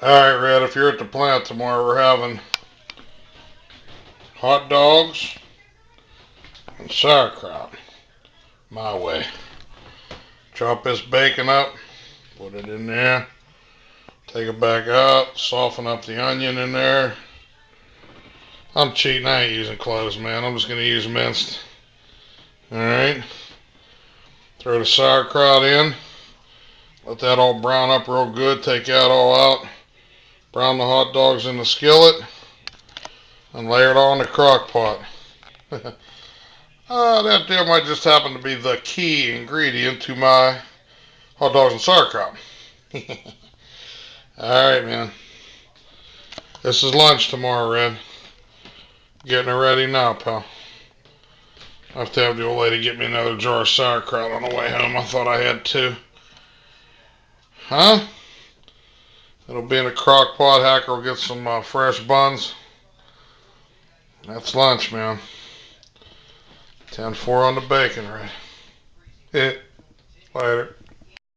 Alright, Red, if you're at the plant tomorrow, we're having hot dogs and sauerkraut. My way. Chop this bacon up, put it in there, take it back out, soften up the onion in there. I'm cheating, I ain't using cloves, man. I'm just going to use minced. Alright. Throw the sauerkraut in. Let that all brown up real good. Take that all out. Brown the hot dogs in the skillet. And layer it all in the crock pot. That there might just happen to be the key ingredient to my hot dogs and sauerkraut. Alright, man. This is lunch tomorrow, Red. Getting it ready now, pal. I have to have the old lady get me another jar of sauerkraut on the way home. I thought I had two. Huh? It'll be in a crock pot. Hacker will get some fresh buns. That's lunch, man. 10-4 on the bacon, right? Later.